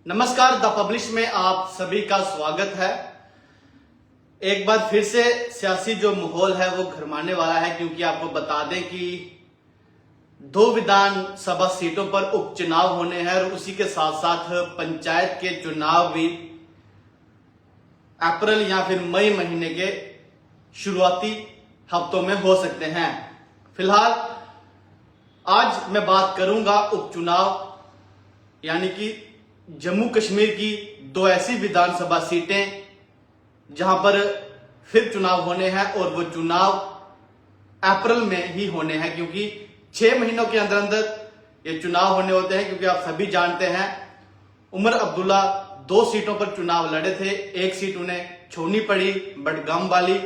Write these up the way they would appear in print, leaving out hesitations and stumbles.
नमस्कार, the publish में आप सभी का स्वागत है। एक बार फिर से सियासी जो माहौल है वो गरमाने वाला है, क्योंकि आपको बता दें कि 2 विधानसभा सीटों पर उपचुनाव होने हैं और उसी के साथ साथ पंचायत के चुनाव भी अप्रैल या फिर मई महीने के शुरुआती हफ्तों में हो सकते हैं। फिलहाल आज मैं बात करूंगा उपचुनाव यानी कि जम्मू कश्मीर की 2 ऐसी विधानसभा सीटें जहां पर फिर चुनाव होने हैं और वो चुनाव अप्रैल में ही होने हैं, क्योंकि 6 महीनों के अंदर अंदर ये चुनाव होने होते हैं। क्योंकि आप सभी जानते हैं उमर अब्दुल्ला 2 सीटों पर चुनाव लड़े थे, एक सीट उन्हें छोड़नी पड़ी बडगाम वाली।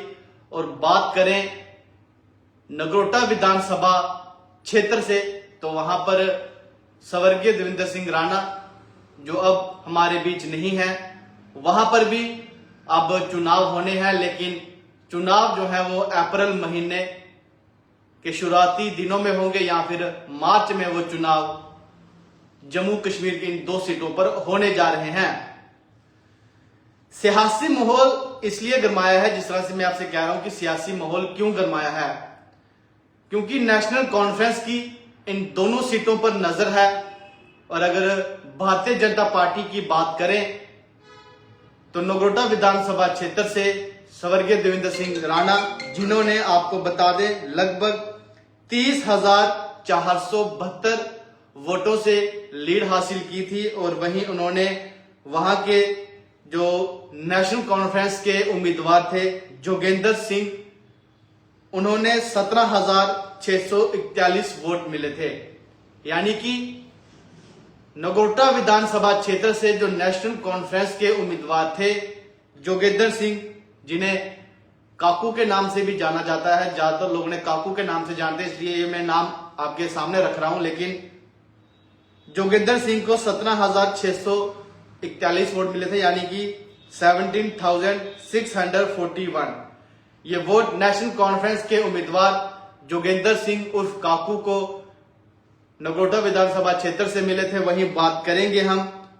और बात करें नगरोटा विधानसभा क्षेत्र से तो वहां पर स्वर्गीय देवेंद्र सिंह राणा जो अब हमारे बीच नहीं है, वहां पर भी अब चुनाव होने हैं, लेकिन चुनाव जो है वो अप्रैल महीने के शुरुआती दिनों में होंगे या फिर मार्च में वो चुनाव जम्मू कश्मीर की इन 2 सीटों पर होने जा रहे हैं। सियासी माहौल इसलिए गरमाया है, जिस तरह से मैं आपसे कह रहा हूं कि सियासी माहौल क्यों गरमाया है, क्योंकि नेशनल कॉन्फ्रेंस की इन दोनों सीटों पर नजर है। और अगर भारतीय जनता पार्टी की बात करें तो नगरोटा विधानसभा क्षेत्र से स्वर्गीय देवेंद्र सिंह राणा, जिन्होंने आपको बता दें लगभग 30,472 वोटों से लीड हासिल की थी, और वहीं उन्होंने वहां के जो नेशनल कॉन्फ्रेंस के उम्मीदवार थे जोगेंद्र सिंह, उन्होंने 17,641 वोट मिले थे। यानी कि नगरोटा विधानसभा क्षेत्र से जो नेशनल कॉन्फ्रेंस के उम्मीदवार थे जोगेंद्र सिंह, जिन्हें काकू के नाम से भी जाना जाता है, ज्यादातर लोग ने काकू के नाम से जानते हैं, इसलिए ये मैं नाम आपके सामने रख रहा हूं। लेकिन जोगेंद्र सिंह को 17,641 वोट मिले थे, यानी कि 17,641। ये वोट नेशनल कॉन्फ्रेंस के उम्मीदवार जोगेंद्र सिंह उर्फ काकू को नगरोटा विधानसभा क्षेत्र से मिले थे। वहीं बात करेंगे हम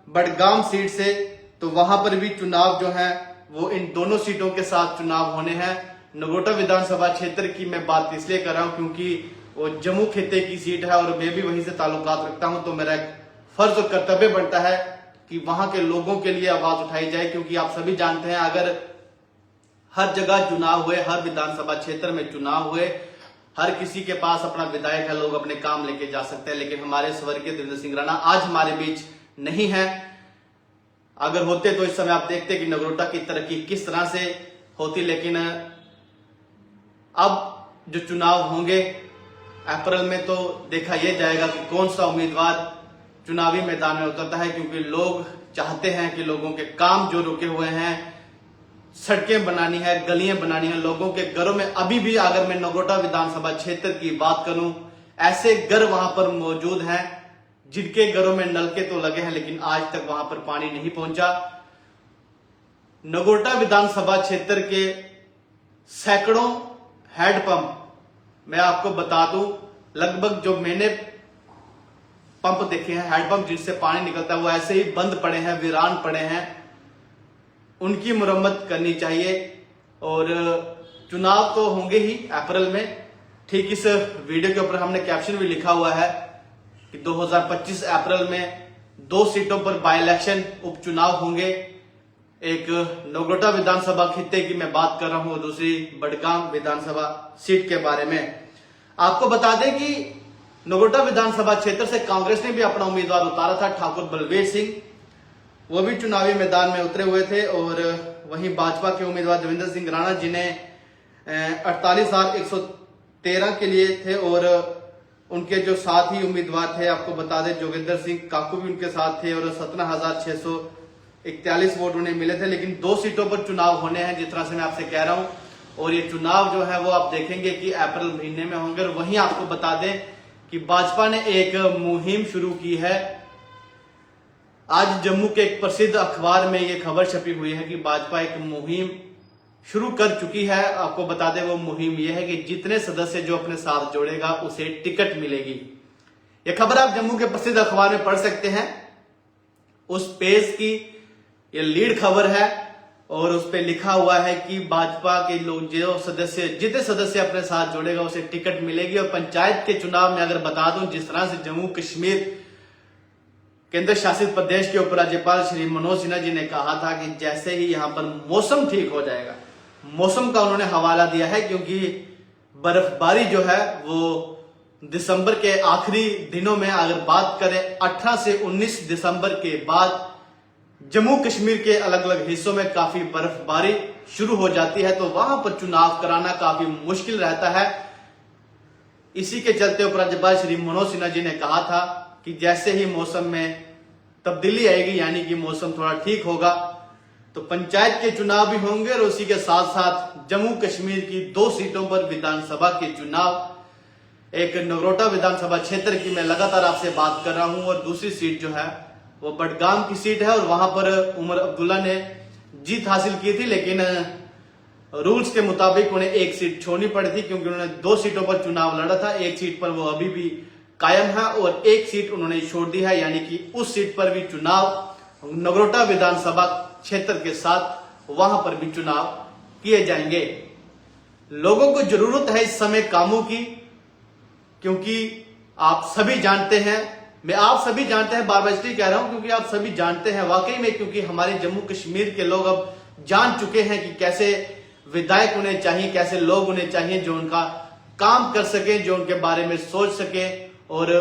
बडगाम सीट से, तो वहां पर भी चुनाव जो है वो इन दोनों सीटों के साथ चुनाव होने हैं। नगरोटा विधानसभा क्षेत्र की मैं बात इसलिए कर रहा हूं क्योंकि वो जम्मू खित्ते की सीट है और मैं भी वहीं से ताल्लुकात रखता हूं, तो मेरा एक फर्ज और कर्तव्य बनता है कि वहां के लोगों के लिए आवाज उठाई जाए। क्योंकि आप सभी जानते हैं अगर हर जगह चुनाव हुए, हर विधानसभा क्षेत्र में चुनाव हुए, हर किसी के पास अपना विधायक है, लोग अपने काम लेके जा सकते हैं, लेकिन हमारे स्वर्गीय देवेंद्र सिंह राणा आज हमारे बीच नहीं है। अगर होते तो इस समय आप देखते कि नगरोटा की तरक्की किस तरह से होती। लेकिन अब जो चुनाव होंगे अप्रैल में, तो देखा यह जाएगा कि कौन सा उम्मीदवार चुनावी मैदान में उतरता है, क्योंकि लोग चाहते हैं कि लोगों के काम जो रुके हुए हैं, सड़कें बनानी है, गलियां बनानी है, लोगों के घरों में अभी भी, अगर मैं नगरोटा विधानसभा क्षेत्र की बात करूं, ऐसे घर वहां पर मौजूद हैं जिनके घरों में नलके तो लगे हैं लेकिन आज तक वहां पर पानी नहीं पहुंचा। नगरोटा विधानसभा क्षेत्र के सैकड़ों हैंडपंप, मैं आपको बता दूं, लगभग जो मैंने पंप देखे हैं, हैंडपंप जिनसे पानी निकलता है, वो ऐसे ही बंद पड़े हैं, वीरान पड़े हैं। उनकी मुरम्मत करनी चाहिए। और चुनाव तो होंगे ही अप्रैल में। ठीक इस वीडियो के ऊपर हमने कैप्शन भी लिखा हुआ है कि 2025 अप्रैल में 2 सीटों पर बाय इलेक्शन उपचुनाव होंगे। एक नगरोटा विधानसभा खित्ते की मैं बात कर रहा हूं, दूसरी बडगाम विधानसभा सीट के बारे में। आपको बता दें कि नगरोटा विधानसभा क्षेत्र से कांग्रेस ने भी अपना उम्मीदवार उतारा था, ठाकुर बलबीर सिंह, वो भी चुनावी मैदान में उतरे हुए थे। और वहीं भाजपा के उम्मीदवार देवेंद्र सिंह राणा, जिन्हें 48,113 के लिए थे, और उनके जो साथी उम्मीदवार थे, आपको बता दें जोगेंद्र सिंह काकू भी उनके साथ थे, और 17,641 वोट उन्हें मिले थे। लेकिन 2 सीटों पर चुनाव होने हैं, जिस तरह से मैं आपसे कह रहा हूं, और ये चुनाव जो है वो आप देखेंगे कि अप्रैल महीने में होंगे। और वहीं आपको बता दें कि भाजपा ने एक मुहिम शुरू की है। आज जम्मू के एक प्रसिद्ध अखबार में यह खबर छपी हुई है कि भाजपा एक मुहिम शुरू कर चुकी है। आपको बता दें वो मुहिम यह है कि जितने सदस्य जो अपने साथ जोड़ेगा उसे टिकट मिलेगी। यह खबर आप जम्मू के प्रसिद्ध अखबार में पढ़ सकते हैं। उस पेज की ये लीड खबर है और उस पे लिखा हुआ है कि भाजपा के लोग जो सदस्य जितने सदस्य अपने साथ जोड़ेगा उसे टिकट मिलेगी। और पंचायत के चुनाव में अगर बता दूं, जिस तरह से जम्मू कश्मीर केंद्र शासित प्रदेश के उपराज्यपाल श्री मनोज सिन्हा जी ने कहा था कि जैसे ही यहां पर मौसम ठीक हो जाएगा, मौसम का उन्होंने हवाला दिया है क्योंकि बर्फबारी जो है वो दिसंबर के आखिरी दिनों में, अगर बात करें 18 से 19 दिसंबर के बाद जम्मू कश्मीर के अलग अलग हिस्सों में काफी बर्फबारी शुरू हो जाती है, तो वहां पर चुनाव कराना काफी मुश्किल रहता है। इसी के चलते उपराज्यपाल श्री मनोज सिन्हा जी ने कहा था कि जैसे ही मौसम में तब्दीली आएगी, यानी कि मौसम थोड़ा ठीक होगा, तो पंचायत के चुनाव भी होंगे और उसी के साथ साथ जम्मू कश्मीर की 2 सीटों पर विधानसभा के चुनाव। एक नगरोटा विधानसभा क्षेत्र की मैं लगातार आपसे बात कर रहा हूं और दूसरी सीट जो है वो बडगाम की सीट है और वहां पर उमर अब्दुल्ला ने जीत हासिल की थी, लेकिन रूल्स के मुताबिक उन्हें एक सीट छोड़नी पड़ी थी क्योंकि उन्होंने 2 सीटों पर चुनाव लड़ा था। एक सीट पर वो अभी भी कायम है और एक सीट उन्होंने छोड़ दी है, यानी कि उस सीट पर भी चुनाव नगरोटा विधानसभा क्षेत्र के साथ वहां पर भी चुनाव किए जाएंगे। लोगों को जरूरत है इस समय कामों की, क्योंकि आप सभी जानते हैं, मैं आप सभी जानते हैं, बार बार इसलिए कह रहा हूं क्योंकि आप सभी जानते हैं वाकई में, क्योंकि हमारे जम्मू कश्मीर के लोग अब जान चुके हैं कि कैसे विधायक उन्हें चाहिए, कैसे लोग उन्हें चाहिए जो उनका काम कर सके, जो उनके बारे में सोच सके और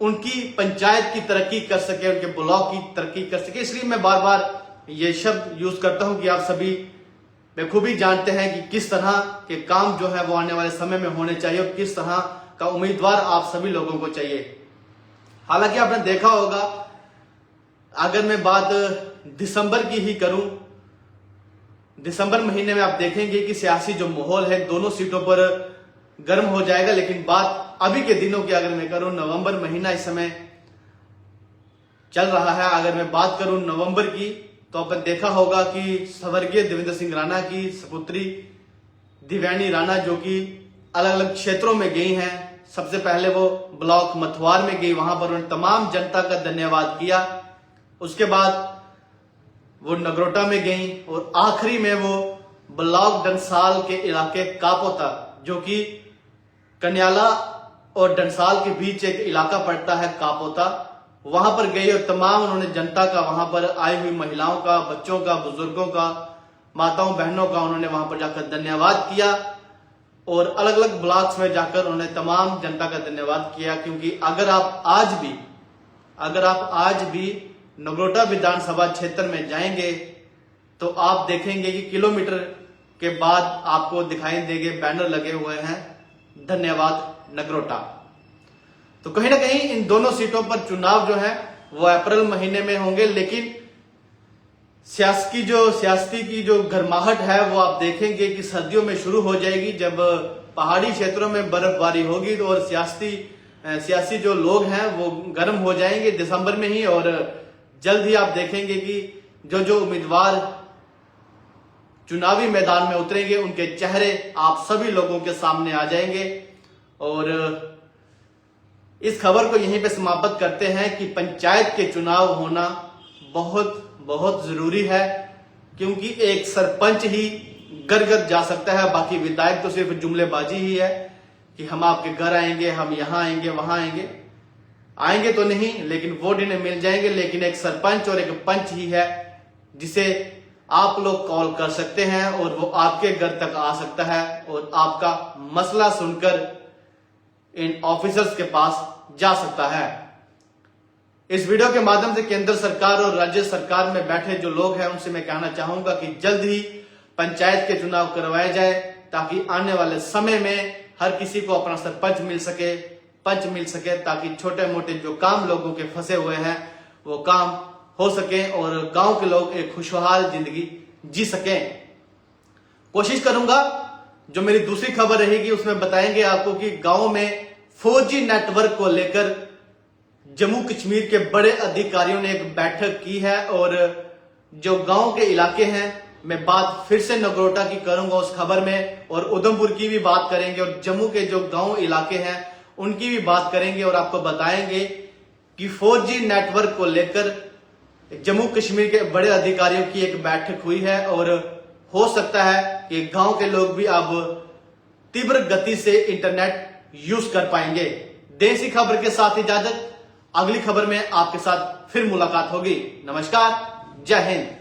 उनकी पंचायत की तरक्की कर सके, उनके ब्लॉक की तरक्की कर सके। इसलिए मैं बार बार ये शब्द यूज करता हूं कि आप सभी बखूबी जानते हैं कि किस तरह के काम जो है वो आने वाले समय में होने चाहिए और किस तरह का उम्मीदवार आप सभी लोगों को चाहिए। हालांकि आपने देखा होगा, अगर मैं बात दिसंबर की ही करूं, दिसंबर महीने में आप देखेंगे कि सियासी जो माहौल है दोनों सीटों पर गर्म हो जाएगा। लेकिन बात अभी के दिनों की अगर मैं करूं, नवंबर महीना इस समय चल रहा है, अगर मैं बात करूं नवंबर की, तो आपने देखा होगा कि स्वर्गीय देवेंद्र सिंह राणा की सपुत्री दिव्यानी राणा जो कि अलग अलग क्षेत्रों में गई हैं, सबसे पहले वो ब्लॉक मथुआर में गई, वहां पर उन्होंने तमाम जनता का धन्यवाद किया। उसके बाद वो नगरोटा में गई और आखिरी में वो ब्लॉक डंसाल के इलाके कापोता, जो कि कन्याला और डंसाल के बीच एक इलाका पड़ता है कापोता, वहां पर गई और तमाम उन्होंने जनता का, वहां पर आई हुई महिलाओं का, बच्चों का, बुजुर्गों का, माताओं बहनों का उन्होंने वहां पर जाकर धन्यवाद किया और अलग अलग ब्लॉक्स में जाकर उन्होंने तमाम जनता का धन्यवाद किया। क्योंकि अगर आप आज भी नगरोटा विधानसभा क्षेत्र में जाएंगे तो आप देखेंगे कि किलोमीटर के बाद आपको दिखाई देंगे बैनर लगे हुए हैं, धन्यवाद नगरोटा। तो कहीं ना कहीं इन दोनों सीटों पर चुनाव जो है वो अप्रैल महीने में होंगे, लेकिन सियासती की जो गर्माहट है वो आप देखेंगे कि सर्दियों में शुरू हो जाएगी, जब पहाड़ी क्षेत्रों में बर्फबारी होगी तो और सियासी जो लोग हैं वो गर्म हो जाएंगे दिसंबर में ही। और जल्द ही आप देखेंगे कि जो उम्मीदवार चुनावी मैदान में उतरेंगे उनके चेहरे आप सभी लोगों के सामने आ जाएंगे। और इस खबर को यहीं पे समाप्त करते हैं कि पंचायत के चुनाव होना बहुत बहुत जरूरी है, क्योंकि एक सरपंच ही घर जा सकता है, बाकी विधायक तो सिर्फ जुमलेबाजी ही है कि हम आपके घर आएंगे, हम यहां आएंगे, वहां आएंगे तो नहीं, लेकिन वोट इन्हें मिल जाएंगे। लेकिन एक सरपंच और एक पंच ही है जिसे आप लोग कॉल कर सकते हैं और वो आपके घर तक आ सकता है और आपका मसला सुनकर इन ऑफिसर्स के पास जा सकता है। इस वीडियो के माध्यम से केंद्र सरकार और राज्य सरकार में बैठे जो लोग हैं उनसे मैं कहना चाहूंगा कि जल्द ही पंचायत के चुनाव करवाए जाए, ताकि आने वाले समय में हर किसी को अपना सरपंच मिल सके, पंच मिल सके, ताकि छोटे मोटे जो काम लोगों के फंसे हुए हैं वो काम हो सके और गांव के लोग एक खुशहाल जिंदगी जी सकें। कोशिश करूंगा जो मेरी दूसरी खबर रहेगी उसमें बताएंगे आपको कि गांव में 4G नेटवर्क को लेकर जम्मू कश्मीर के बड़े अधिकारियों ने एक बैठक की है। और जो गांव के इलाके हैं, मैं बात फिर से नगरोटा की करूंगा उस खबर में, और उधमपुर की भी बात करेंगे और जम्मू के जो गांव इलाके हैं उनकी भी बात करेंगे और आपको बताएंगे कि 4G नेटवर्क को लेकर जम्मू कश्मीर के बड़े अधिकारियों की एक बैठक हुई है और हो सकता है कि गांव के लोग भी अब तीव्र गति से इंटरनेट यूज कर पाएंगे। देश की खबर के साथ इजाजत, अगली खबर में आपके साथ फिर मुलाकात होगी। नमस्कार, जय हिंद।